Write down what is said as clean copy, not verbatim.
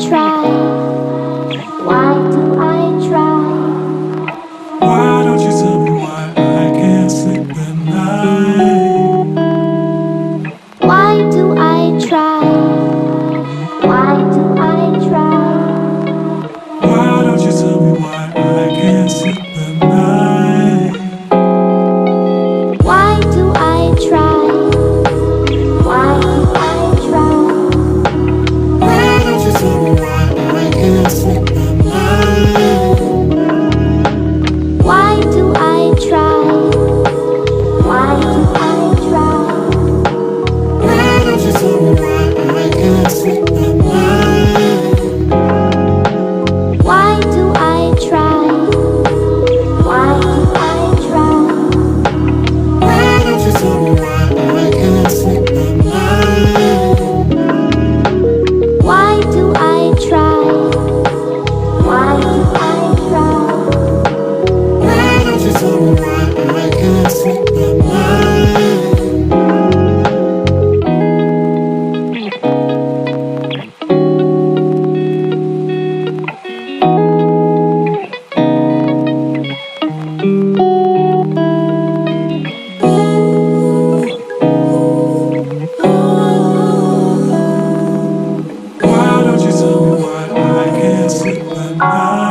try? Why do I try? Why don't you tell me why I can't sleep at night? Why do I try? Why do I try? Why don't you tell me why I can't sleep at night? Why do I try? Why do I try? Why don't you tell me why I can't sleep at night? Why do I try? Why do I try? Why don't you tell me why I can't sleep at night? Why do I try? Why do I try? Why don't you tell me why I can't sleep at night? Why do I try? Why do I try? Why don't you tell me why I can't sleep at night? Why don't you tell me why I can't sleep at night?